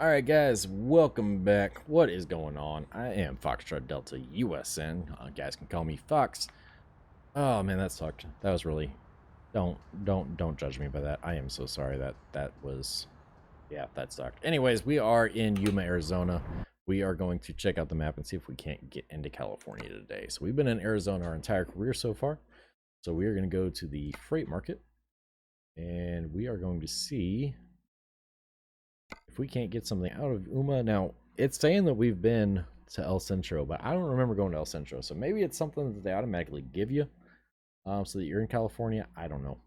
Alright guys, welcome back. What is going on? I am Foxtrot Delta USN. Guys can call me Fox. Oh man, that sucked. That was really... Don't judge me by that. I am so sorry that was... Yeah, that sucked. Anyways, we are in Yuma, Arizona. We are going to check out the map and see if we can't get into California today. So we've been in Arizona our entire career so far. So we are going to go to the freight market. And we are going to see... if we can't get something out of Yuma. Now, it's saying that we've been to El Centro, but I don't remember going to El Centro. So maybe it's something that they automatically give you so that you're in California. I don't know.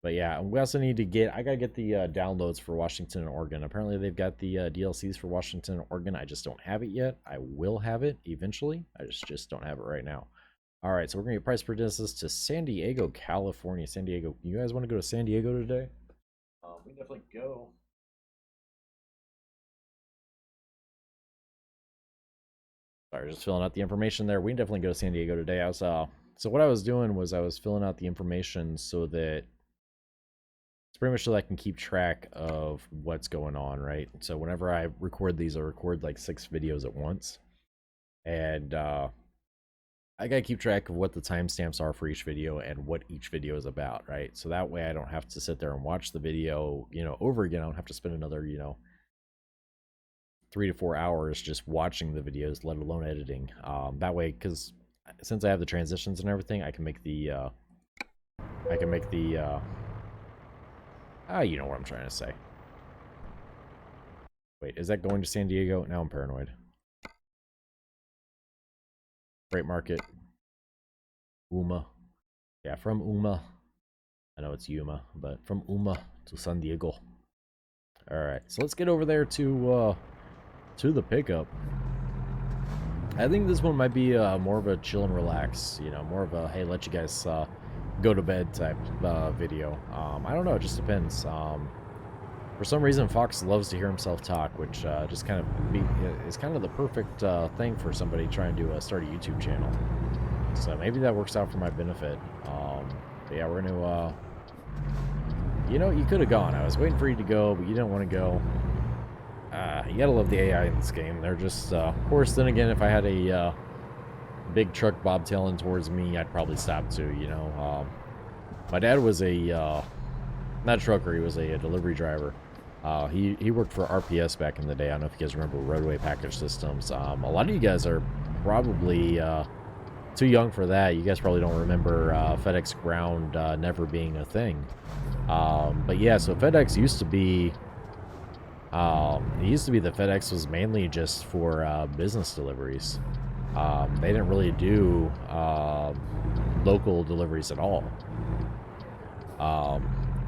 But yeah, we also need to get, I got to get the downloads for Washington and Oregon. Apparently they've got the DLCs for Washington and Oregon. I just don't have it yet. I will have it eventually. I just don't have it right now. All right, so we're going to get price per distance to San Diego, California. San Diego. You guys want to go to San Diego today? We can definitely go. Sorry, just filling out the information there. We can definitely go to San Diego today. I was so what I was doing was I was filling out the information so that it's pretty much so that I can keep track of what's going on, right? So whenever I record these, I record like 6 videos at once, and I gotta keep track of what the timestamps are for each video and what each video is about, right? So that way I don't have to sit there and watch the video, over again. I don't have to spend another, 3 to 4 hours just watching the videos, let alone editing. That way, because since I have the transitions and everything, I can make the, you know what I'm trying to say. Wait, is that going to San Diego? Now I'm paranoid. Freight market. Yuma. Yeah, from Yuma. I know it's Yuma, but from Yuma to San Diego. Alright, so let's get over there to the pickup. I think this one might be more of a chill and relax, more of a, hey, let you guys go to bed type video. I don't know, it just depends. For some reason, Fox loves to hear himself talk, which just kind of is kind of the perfect thing for somebody trying to start a YouTube channel. So maybe that works out for my benefit. But yeah, we're gonna, you could have gone. I was waiting for you to go, but you didn't want to go. You gotta love the AI in this game. They're just, of course, then again, if I had a big truck bobtailing towards me, I'd probably stop too, My dad was a, not a trucker, he was a delivery driver. He worked for RPS back in the day. I don't know if you guys remember roadway package systems. A lot of you guys are probably too young for that. You guys probably don't remember FedEx Ground never being a thing. But yeah, so FedEx used to be, it used to be that FedEx was mainly just for business deliveries. They didn't really do local deliveries at all.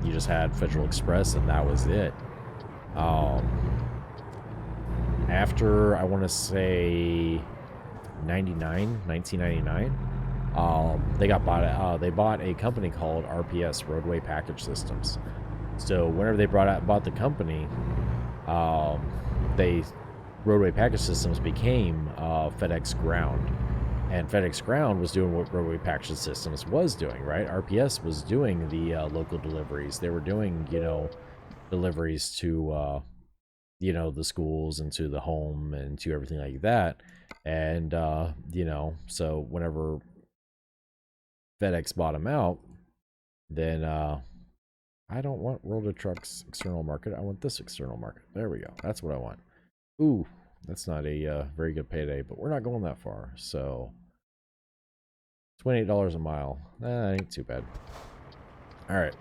You just had Federal Express and that was it. After, I want to say 1999, they got bought. They bought a company called RPS, Roadway Package Systems. So whenever they bought the company, Roadway Package Systems became FedEx Ground. And FedEx Ground was doing what Roadway Package Systems was doing, right? RPS was doing the local deliveries. They were doing, deliveries to, the schools and to the home and to everything like that. And, so whenever FedEx bought them out, then I don't want World of Trucks external market. I want this external market. There we go. That's what I want. Ooh, that's not a very good payday, but we're not going that far. So $28 a mile. Ain't too bad. All right.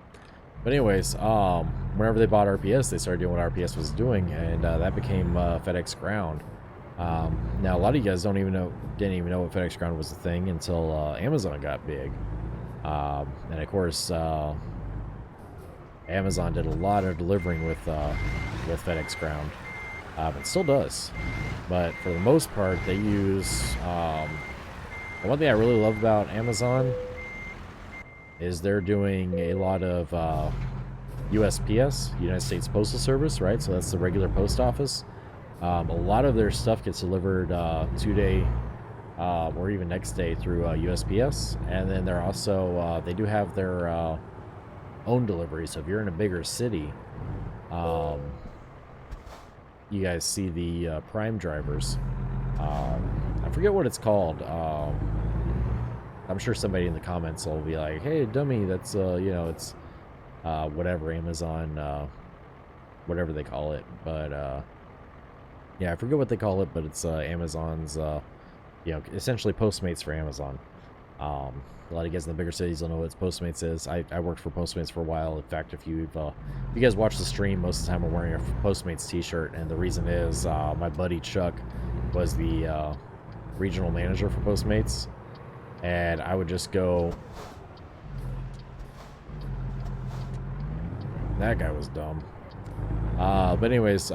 But anyways, whenever they bought RPS, they started doing what RPS was doing, and that became FedEx Ground. Now a lot of you guys didn't even know what FedEx Ground was a thing until Amazon got big. And of course, Amazon did a lot of delivering with FedEx Ground. It still does, but for the most part, they use. The one thing I really love about Amazon is they're doing a lot of USPS, United States Postal Service, right? So that's the regular post office. A lot of their stuff gets delivered 2-day or even next day through USPS, and then they're also they do have their own delivery. So if you're in a bigger city, you guys see the Prime drivers. I forget what it's called. I'm sure somebody in the comments will be like, "Hey, dummy, that's you know, it's whatever Amazon, whatever they call it." But yeah, I forget what they call it, but it's Amazon's, you know, essentially Postmates for Amazon. A lot of you guys in the bigger cities don't know what Postmates is. I worked for Postmates for a while. In fact, if you guys watch the stream, most of the time I'm wearing a Postmates t-shirt, and the reason is my buddy Chuck was the regional manager for Postmates, and I would just go. That guy was dumb. But anyways,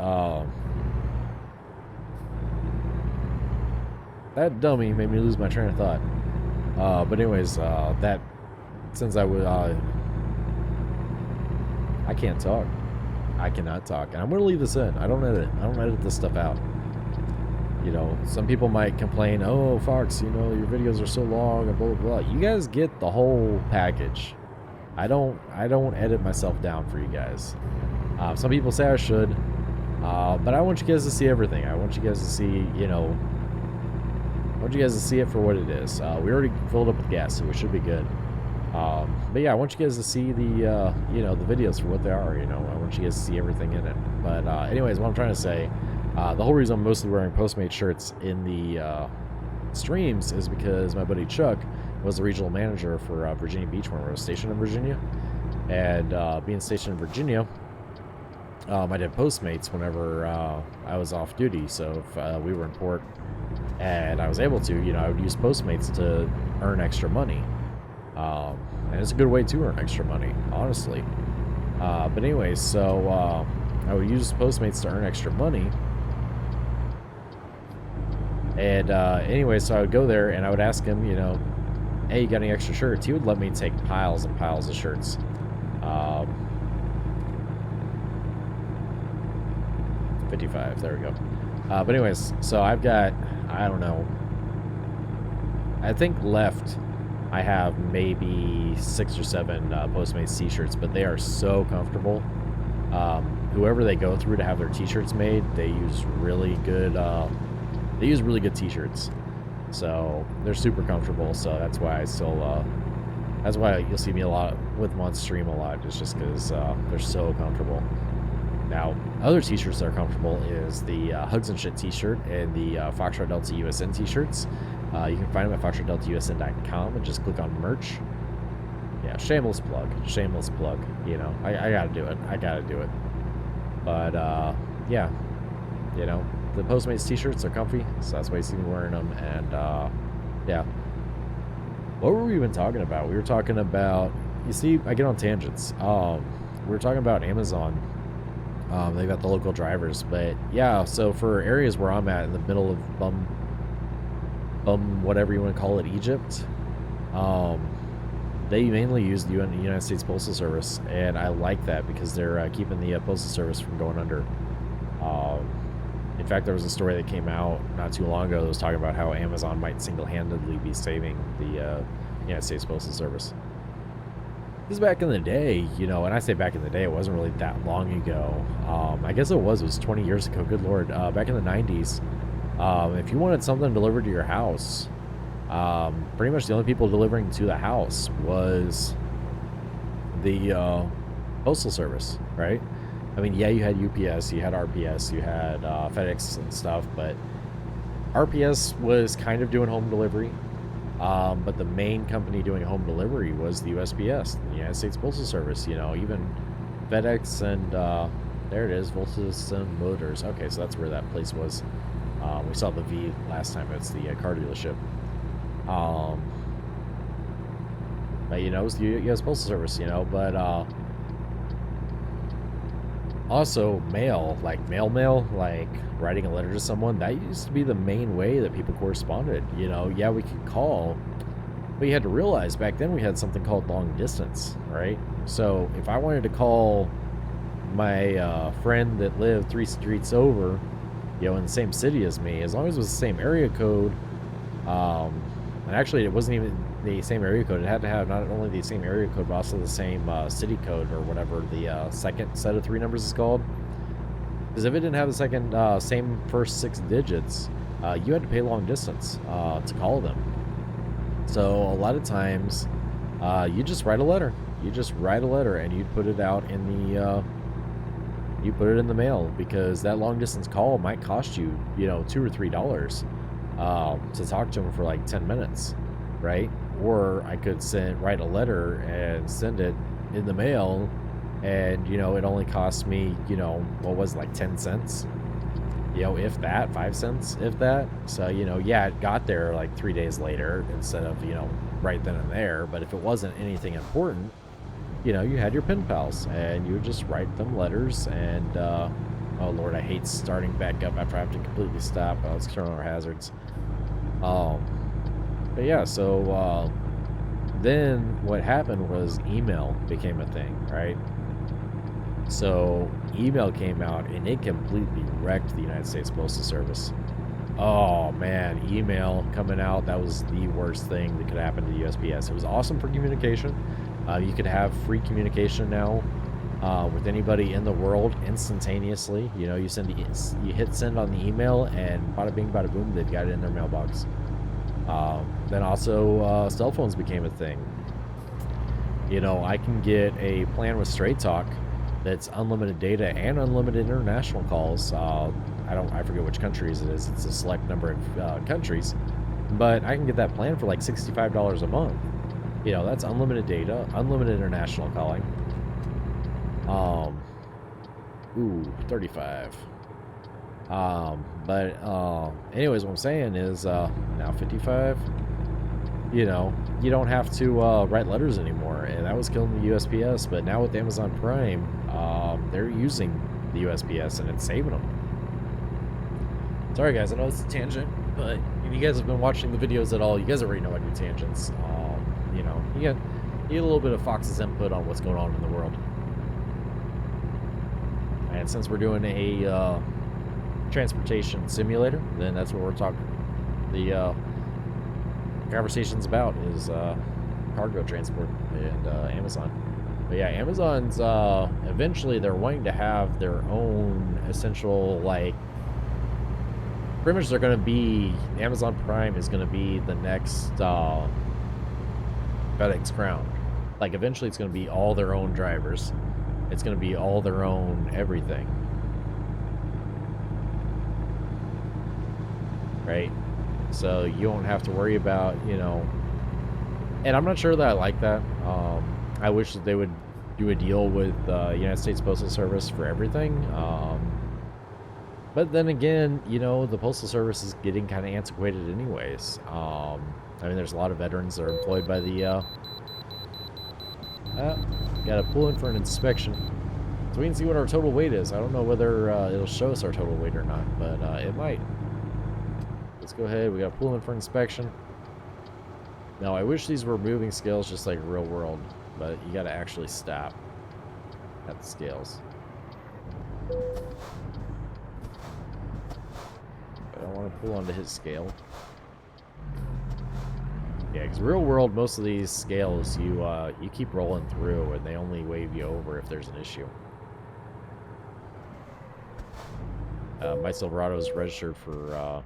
that dummy made me lose my train of thought. But anyways, that, since I would, I can't talk. I cannot talk. And I'm going to leave this in. I don't edit this stuff out. You know, some people might complain, "Oh, Fox, you know, your videos are so long," and blah, blah, blah. You guys get the whole package. I don't edit myself down for you guys. Some people say I should, but I want you guys to see everything. I want you guys to see, you know, I want you guys to see it for what it is. We already filled up with gas, so we should be good. But yeah, I want you guys to see the, you know, the videos for what they are. You know, I want you guys to see everything in it. But anyways, what I'm trying to say, the whole reason I'm mostly wearing Postmate shirts in the streams is because my buddy Chuck was the regional manager for Virginia Beach when we were stationed in Virginia. And being stationed in Virginia, I did Postmates whenever I was off duty. So if we were in port and I was able to, you know, I would use Postmates to earn extra money. And it's a good way to earn extra money, honestly. But anyways, so I would use Postmates to earn extra money. And anyway, so I would go there and I would ask him, you know, "Hey, you got any extra shirts?" He would let me take piles and piles of shirts. 55, there we go. But anyways, so I've got, I don't know, I think left I have maybe 6 or 7 Postmates t-shirts, but they are so comfortable. Whoever they go through to have their t-shirts made, they use really good t-shirts. So they're super comfortable. So that's why I still, that's why you'll see me a lot with them on stream a lot. It's just because they're so comfortable. Now, other t-shirts that are comfortable is the Hugs and Shit t-shirt and the Foxtrot Delta USN t-shirts. You can find them at foxtrotdeltausn.com and just click on merch. Yeah, shameless plug. You know, I gotta do it. But yeah, you know, the Postmates t-shirts are comfy, so that's why you see me wearing them. And yeah, what were we even talking about? We were talking about, you see, I get on tangents. We were talking about Amazon. They got the local drivers, but yeah, so for areas where I'm at in the middle of bum whatever you want to call it, Egypt, they mainly use the United States Postal Service, and I like that because they're keeping the Postal Service from going under. In fact, there was a story that came out not too long ago that was talking about how Amazon might single-handedly be saving the United States Postal Service. This is back in the day, you know, and I say back in the day, it wasn't really that long ago. I guess it was 20 years ago, good lord. Back in the 90s, if you wanted something delivered to your house, pretty much the only people delivering to the house was the Postal Service, right? I mean, yeah, you had UPS, you had RPS, you had FedEx and stuff, but RPS was kind of doing home delivery. But the main company doing home delivery was the USPS, the United States Postal Service. You know, even FedEx and there it is, Voltus and Motors. Okay, so that's where that place was. We saw the V last time. It's the car dealership. But you know, it was the U.S. Postal Service. You know, but also mail, like mail, like writing a letter to someone, that used to be the main way that people corresponded. You know, yeah, we could call, but you had to realize back then we had something called long distance, right? So if I wanted to call my friend that lived 3 streets over, you know, in the same city as me, as long as it was the same area code, I And actually, it wasn't even the same area code. It had to have not only the same area code, but also the same city code or whatever the second set of 3 numbers is called. Because if it didn't have the second same first 6 digits, you had to pay long distance to call them. So a lot of times, you just write a letter. You just write a letter and you put it out in the you put it in the mail, because that long distance call might cost you, you know, $2 or $3 to talk to them for like 10 minutes, right? Or I could write a letter and send it in the mail, and you know, it only cost me, you know, what was it, like 10 cents, you know, if that, 5 cents, if that. So, you know, yeah, it got there like 3 days later instead of, you know, right then and there. But if it wasn't anything important, you know, you had your pen pals and you would just write them letters. And oh Lord, I hate starting back up after I have to completely stop. Let's turn on our hazards. But yeah, so then what happened was email became a thing, right? So email came out and it completely wrecked the United States Postal Service. Oh man, email coming out, that was the worst thing that could happen to the USPS. It was awesome for communication. You could have free communication now with anybody in the world instantaneously. You know, you hit send on the email, and bada bing, bada boom, they've got it in their mailbox. Then also, cell phones became a thing. You know, I can get a plan with Straight Talk that's unlimited data and unlimited international calls. I forget which countries it is. It's a select number of countries, but I can get that plan for like $65 a month. You know, that's unlimited data, unlimited international calling. 35. Anyways, what I'm saying is, now 55, you know, you don't have to write letters anymore, and that was killing the USPS. But now with Amazon Prime, they're using the USPS, and it's saving them. Sorry guys, I know it's a tangent, but if you guys have been watching the videos at all, you guys already know I do tangents. You know, you get a little bit of Fox's input on what's going on in the world. And since we're doing a transportation simulator, then that's what we're talking. The conversation's about is cargo transport and Amazon. But yeah, Amazon's eventually they're wanting to have their own essential, like, pretty much they're going to be, Amazon Prime is going to be the next FedEx Crown. Like, eventually it's going to be all their own drivers. It's going to be all their own everything. Right? So you won't have to worry about, you know, and I'm not sure that I like that. I wish that they would do a deal with United States Postal Service for everything. But then again, you know, the Postal Service is getting kind of antiquated anyways. I mean, there's a lot of veterans that are employed by the... gotta pull in for an inspection. So we can see what our total weight is. I don't know whether it'll show us our total weight or not, but it might. Let's go ahead. We gotta pull in for inspection. Now, I wish these were moving scales just like real world, but you gotta actually stop at the scales. I don't want to pull onto his scale. Yeah, because real world, most of these scales, you keep rolling through, and they only wave you over if there's an issue. My Silverado is registered for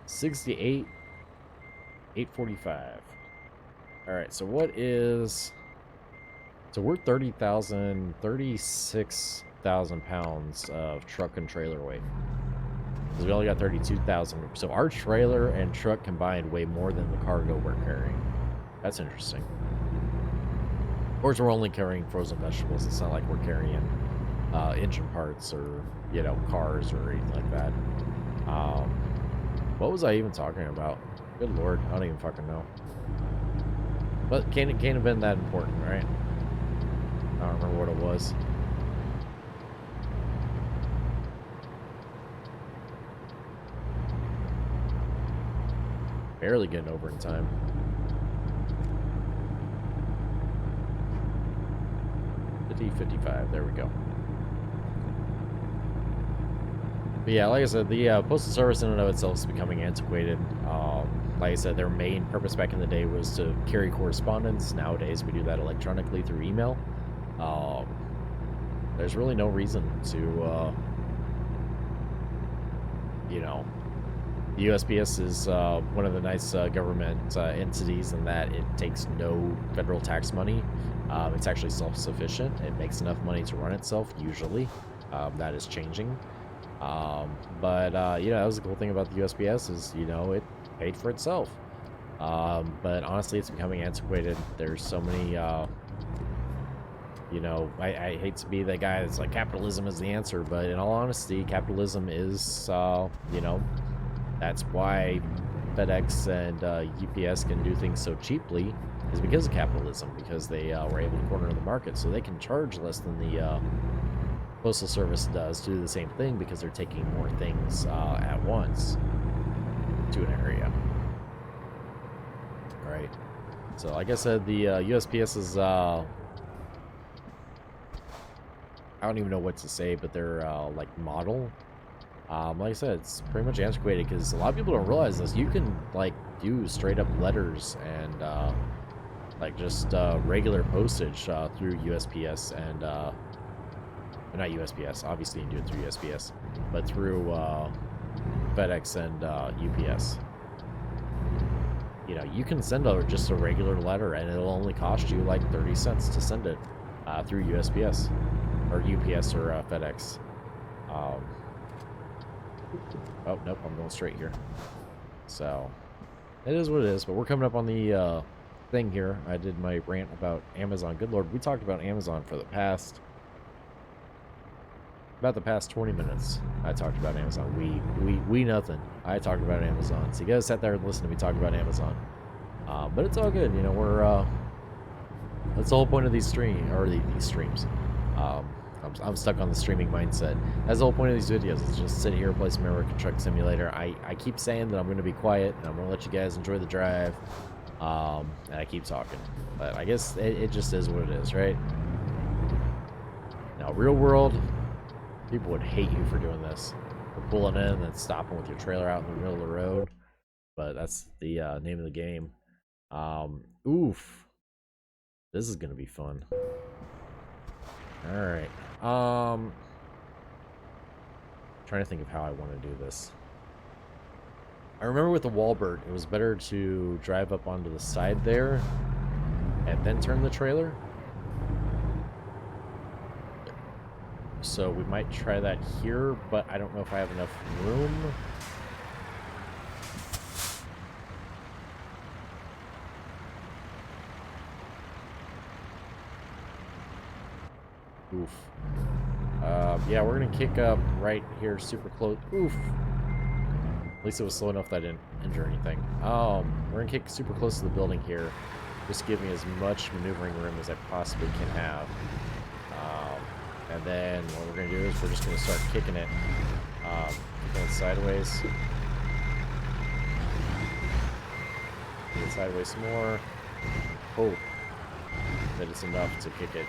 68,845. All right, so what is? So we're 36,000 pounds of truck and trailer weight. Because we only got 32,000. So our trailer and truck combined weigh more than the cargo we're carrying. That's interesting. Of course, we're only carrying frozen vegetables. It's not like we're carrying engine parts or, you know, cars or anything like that. What was I even talking about? Good Lord, I don't even fucking know. But can't have been that important, right? I don't remember what it was. Barely getting over in time. $50, $55. There we go. But yeah, like I said, the postal service in and of itself is becoming antiquated. Like I said, their main purpose back in the day was to carry correspondence. Nowadays, we do that electronically through email. Um, there's really no reason to, you know, the USPS is one of the nice government entities in that it takes no federal tax money. It's actually self-sufficient. It makes enough money to run itself, usually. That is changing. But you know, that was the cool thing about the USPS is, you know, it paid for itself. But honestly, it's becoming antiquated. There's so many, you know, I hate to be the guy that's like capitalism is the answer, but in all honesty, capitalism is, you know, that's why FedEx and UPS can do things so cheaply is because of capitalism, because they were able to corner the market, so they can charge less than the Postal Service does to do the same thing because they're taking more things at once to an area. Right. So like I said, the USPS is I don't even know what to say, but their like model, like I said, it's pretty much antiquated because a lot of people don't realize this. You can like do straight up letters and like just regular postage through USPS and not USPS, obviously you can do it through USPS, but through FedEx and UPS. You know, you can send just a regular letter and it'll only cost you like 30 cents to send it through USPS or UPS or FedEx. Oh, nope, I'm going straight here. So, it is what it is, but we're coming up on the thing here. I did my rant about Amazon. Good Lord, we talked about Amazon for the past... about the past 20 minutes. I talked about Amazon. We nothing. I talked about Amazon. So you guys sat there and listened to me talk about Amazon. But it's all good. You know, we're that's the whole point of these streams. I'm stuck on the streaming mindset. That's the whole point of these videos, is just sit here, play some American Truck Simulator. I keep saying that I'm going to be quiet and I'm going to let you guys enjoy the drive. And I keep talking. But I guess it just is what it is, right? Now, real world, people would hate you for doing this. For pulling in and then stopping with your trailer out in the middle of the road. But that's the name of the game. Oof. This is going to be fun. Alright. Trying to think of how I want to do this. I remember with the Wallbird, it was better to drive up onto the side there and then turn the trailer. So we might try that here, but I don't know if I have enough room. Oof. Yeah, we're gonna kick up right here, super close. Oof. At least it was slow enough that I didn't injure anything. We're gonna kick super close to the building here. Just give me as much maneuvering room as I possibly can have. And then what we're gonna do is we're just gonna start kicking it, going sideways. Kick it sideways some more. Hope that it's enough to kick it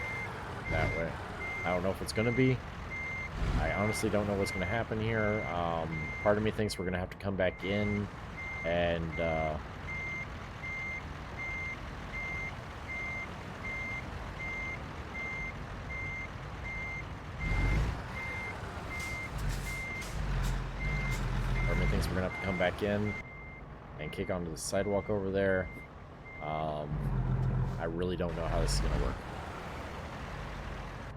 that way. I don't know if it's gonna be. I honestly don't know what's gonna happen here. Part of me thinks we're gonna have to come back in and thinks we're gonna have to come back in and kick onto the sidewalk over there. I really don't know how this is gonna work.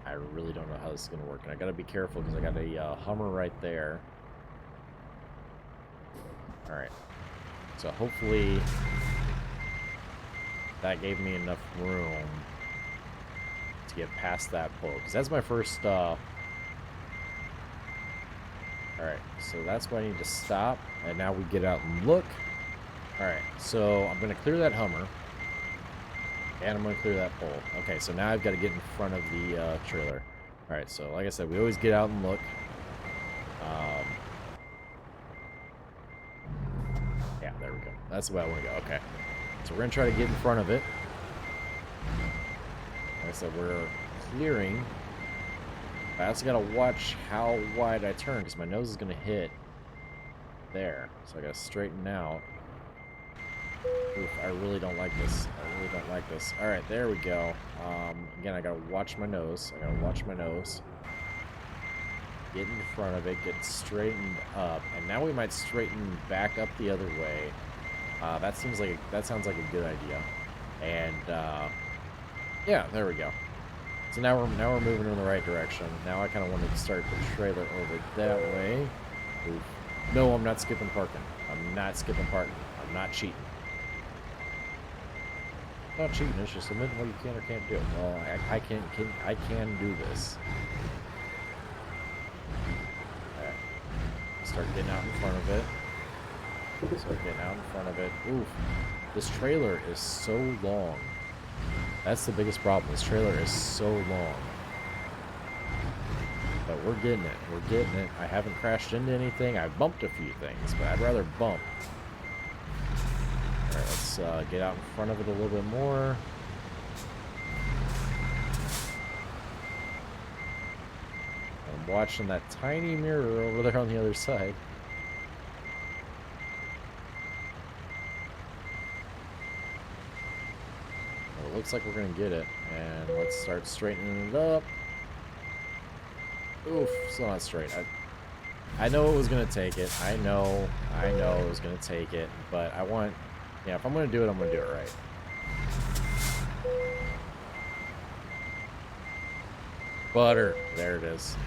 I really don't know how this is gonna work, and I gotta be careful because I got a Hummer right there. All right, so hopefully that gave me enough room to get past that pole, because that's my first. Alright, so that's why I need to stop, and now we get out and look. Alright, so I'm going to clear that Hummer, and I'm going to clear that pole. Okay, so now I've got to get in front of the trailer. Alright, so like I said, we always get out and look. Yeah, there we go. That's the way I want to go. Okay, so we're going to try to get in front of it. Like I said, we're clearing I also gotta watch how wide I turn, because my nose is gonna hit there. So I gotta straighten out. Oof, I really don't like this. I really don't like this. Alright, there we go. Again, I gotta watch my nose. I gotta watch my nose. Get in front of it, get straightened up, and now we might straighten back up the other way. That sounds like a good idea. And yeah, there we go. So now we're moving in the right direction. Now I kind of want to start the trailer over that way. Oof. No, I'm not skipping parking. I'm not skipping parking. I'm not cheating. Not cheating. It's just admitting what you can or can't do. Well, I can do this. Start getting out in front of it. Start getting out in front of it. Oof. This trailer is so long. That's the biggest problem. This trailer is so long. But we're getting it. We're getting it. I haven't crashed into anything. I've bumped a few things, but I'd rather bump. Alright, let's get out in front of it a little bit more. I'm watching that tiny mirror over there on the other side. Well, it looks like we're going to get it. And let's start straightening it up. Oof, still not straight. I know it was going to take it. I know it was going to take it. But I want... Yeah, if I'm going to do it, I'm going to do it right. Butter. There it is.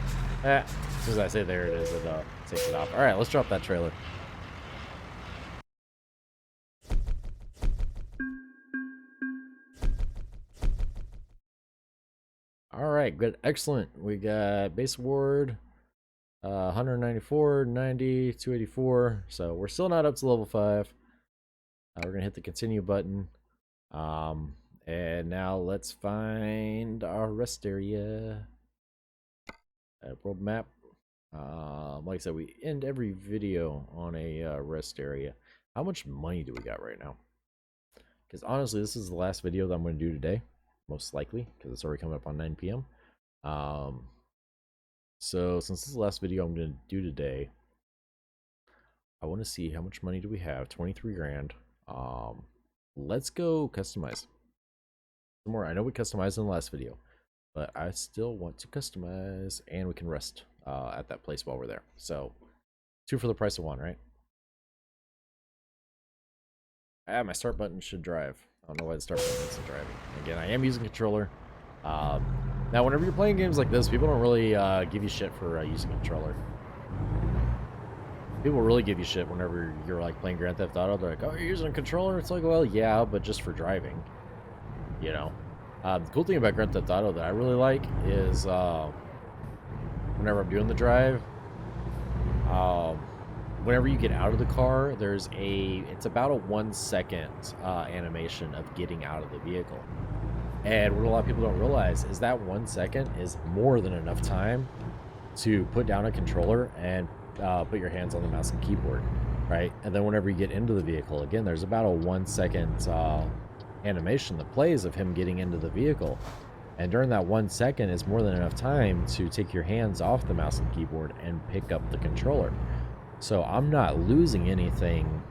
As soon as I say there it is, it takes it off. Alright, let's drop that trailer. Alright, good. Excellent. We got base award, 194, 90, 284. So we're still not up to level 5. We're going to hit the continue button. And now let's find our rest area. World map. Like I said, we end every video on a rest area. How much money do we got right now? Because honestly, this is the last video that I'm going to do today. Most likely, because it's already coming up on 9 p.m. So since this is the last video I'm going to do today, I want to see how much money do we have. 23 grand. Let's go customize some more. I know we customized in the last video, but I still want to customize, and we can rest at that place while we're there. So 2 for the price of 1, right? My start button should drive. I don't know why the start button isn't driving. Again, I am using controller. Now, whenever you're playing games like this, people don't really give you shit for using a controller. People really give you shit whenever you're like playing Grand Theft Auto. They're like, "Oh, you're using a controller?" It's like, well, yeah, but just for driving. You know. The cool thing about Grand Theft Auto that I really like is whenever I'm doing the drive, whenever you get out of the car, it's about a 1 second animation of getting out of the vehicle. And what a lot of people don't realize is that 1 second is more than enough time to put down a controller and put your hands on the mouse and keyboard, right? And then whenever you get into the vehicle, again, there's about a 1 second animation that plays of him getting into the vehicle. And during that 1 second is more than enough time to take your hands off the mouse and keyboard and pick up the controller. So I'm not losing anything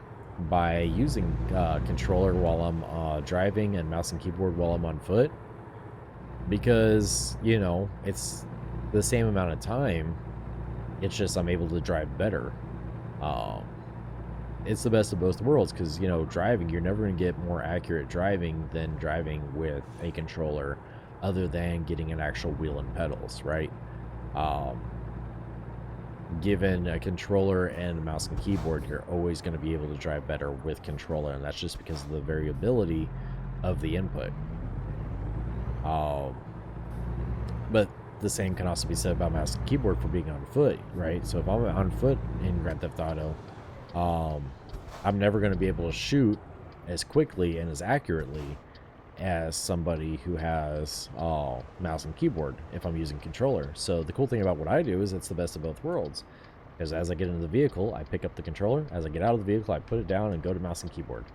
by using controller while I'm driving and mouse and keyboard while I'm on foot, because, you know, it's the same amount of time. It's just I'm able to drive better. It's the best of both worlds, because, you know, driving, you're never going to get more accurate driving than driving with a controller, other than getting an actual wheel and pedals, right? Given a controller and a mouse and keyboard, you're always going to be able to drive better with controller, and that's just because of the variability of the input. But the same can also be said about mouse and keyboard for being on foot, right? So if I'm on foot in Grand Theft Auto, I'm never going to be able to shoot as quickly and as accurately as somebody who has mouse and keyboard if I'm using controller. So the cool thing about what I do is it's the best of both worlds, because as I get into the vehicle, I pick up the controller. As I get out of the vehicle, I put it down and go to mouse and keyboard.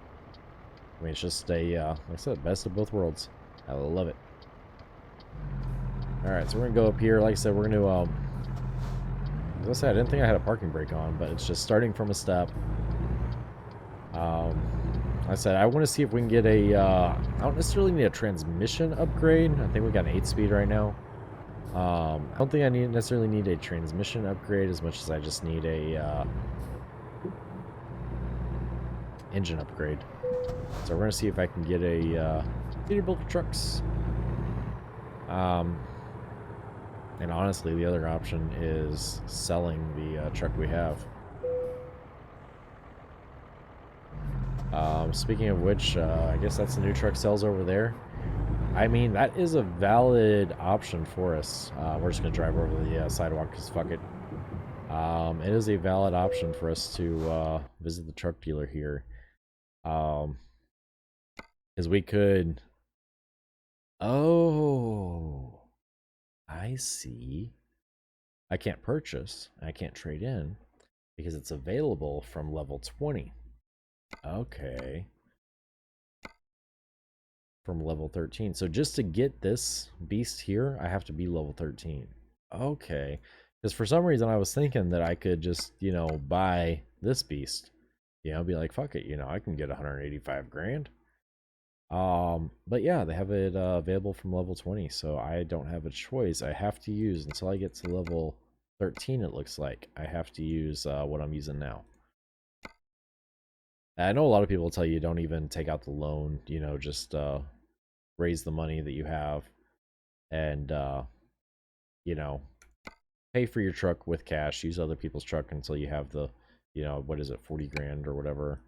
I mean, it's just a like I said, best of both worlds. I love it. Alright, so we're gonna go up here. Like I said, we're gonna, as I said, I didn't think I had a parking brake on, but it's just starting from a step. I said I want to see if we can get a, I don't necessarily need a transmission upgrade. I think we got an 8-speed right now. I don't think I necessarily need a transmission upgrade as much as I just need a engine upgrade. So we're gonna see if I can get a Peterbilt trucks. And honestly, the other option is selling the truck we have. Speaking of which, I guess that's the new truck sells over there. I mean, that is a valid option for us. We're just going to drive over the sidewalk because fuck it. It is a valid option for us to visit the truck dealer here. Because we could... Oh, I see. I can't purchase. I can't trade in because it's available from level 20. Okay. From level 13. So just to get this beast here, I have to be level 13. Okay. Because for some reason I was thinking that I could just, you know, buy this beast. You know, be like, fuck it, you know, I can get 185 grand. But yeah, they have it available from level 20, so I don't have a choice. I have to use, until I get to level 13, it looks like, I have to use what I'm using now. I know a lot of people tell you don't even take out the loan, you know, just raise the money that you have and, you know, pay for your truck with cash, use other people's truck until you have the, you know, what is it, 40 grand or whatever.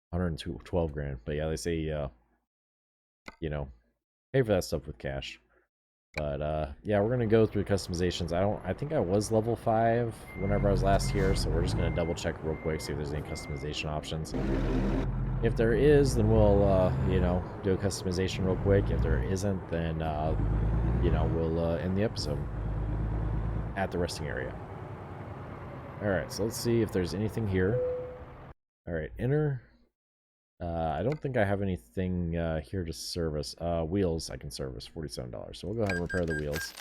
112 grand. But yeah, they say, you know, pay for that stuff with cash. But yeah, we're gonna go through customizations. I think I was level 5 whenever I was last here, so we're just gonna double check real quick, see if there's any customization options. If there is, then we'll you know, do a customization real quick. If there isn't, then you know, we'll end the episode at the resting area. Alright, so let's see if there's anything here. Alright, enter. I don't think I have anything here to service. Wheels I can service, $47. So we'll go ahead and repair the wheels.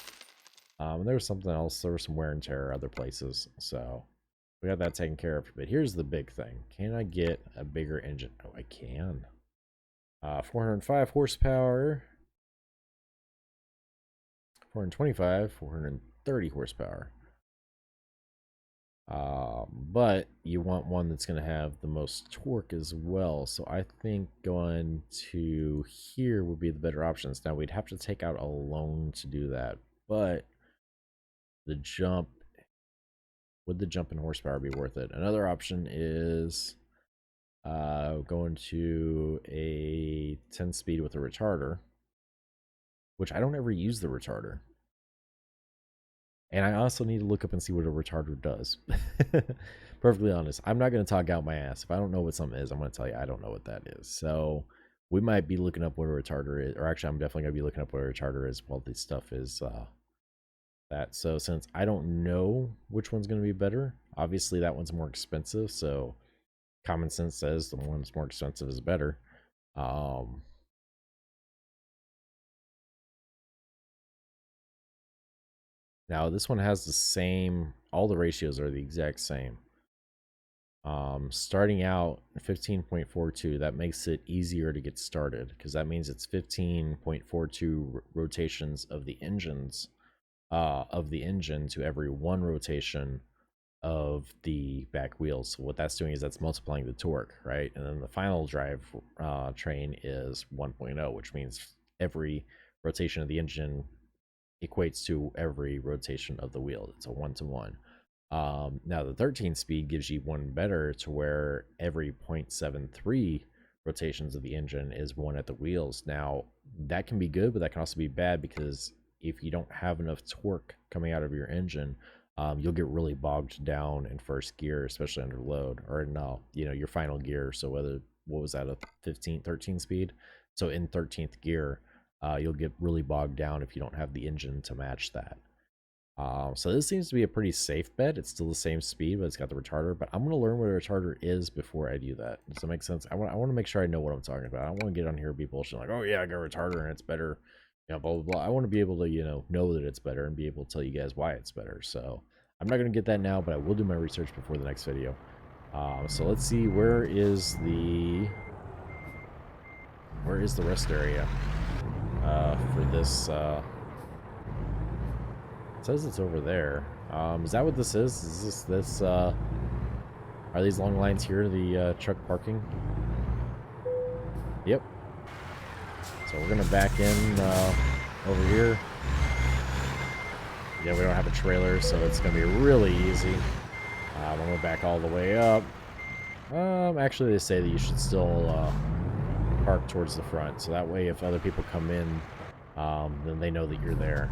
And there was something else. There was some wear and tear other places. So we got that taken care of. But here's the big thing. Can I get a bigger engine? Oh, I can. 405 horsepower. 425, 430 horsepower. But you want one that's going to have the most torque as well. So I think going to here would be the better options. Now we'd have to take out a loan to do that, but the jump, would the jump in horsepower be worth it? Another option is going to a 10 speed with a retarder, which I don't ever use the retarder. And I also need to look up and see what a retarder does. Perfectly honest, I'm not going to talk out my ass. If I don't know what something is, I'm going to tell you I don't know what that is. So we might be looking up what a retarder is. Or actually, I'm definitely going to be looking up what a retarder is while this stuff is that. So since I don't know which one's going to be better, obviously that one's more expensive. So common sense says the one that's more expensive is better. Now this one has the same, all the ratios are the exact same. Starting out 15.42, that makes it easier to get started because that means it's 15.42 rotations of the engines, of the engine to every one rotation of the back wheels. So what that's doing is that's multiplying the torque, right? And then the final drive train is 1.0, which means every rotation of the engine equates to every rotation of the wheel. It's a 1-to-1. Now the 13 speed gives you one better to where every 0.73 rotations of the engine is one at the wheels. Now that can be good, but that can also be bad because if you don't have enough torque coming out of your engine, you'll get really bogged down in first gear, especially under load, or no, you know, your final gear. So whether, what was that, a 13 speed? So in 13th gear, you'll get really bogged down if you don't have the engine to match that. So this seems to be a pretty safe bet. It's still the same speed, but it's got the retarder. But I'm going to learn what a retarder is before I do that. Does that make sense? I want to make sure I know what I'm talking about. I don't want to get on here and be bullshit like, oh yeah, I got a retarder and it's better, blah, blah, blah. I want to be able to, know that it's better and be able to tell you guys why it's better. So I'm not going to get that now, but I will do my research before the next video. So let's see, where is the rest area for this? It says it's over there. Is that what this is? Is this are these long lines here the truck parking? Yep. So we're gonna back in over here. Yeah, we don't have a trailer, so it's gonna be really easy. I'm gonna back all the way up. Actually, they say that you should still park towards the front, so that way if other people come in, then they know that you're there.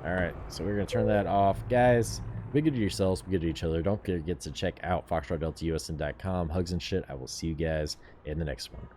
Alright, so we're going to turn that off. Guys, be good to yourselves, be good to each other. Don't forget to check out foxtrotdeltausn.com. Hugs and shit. I will see you guys in the next one.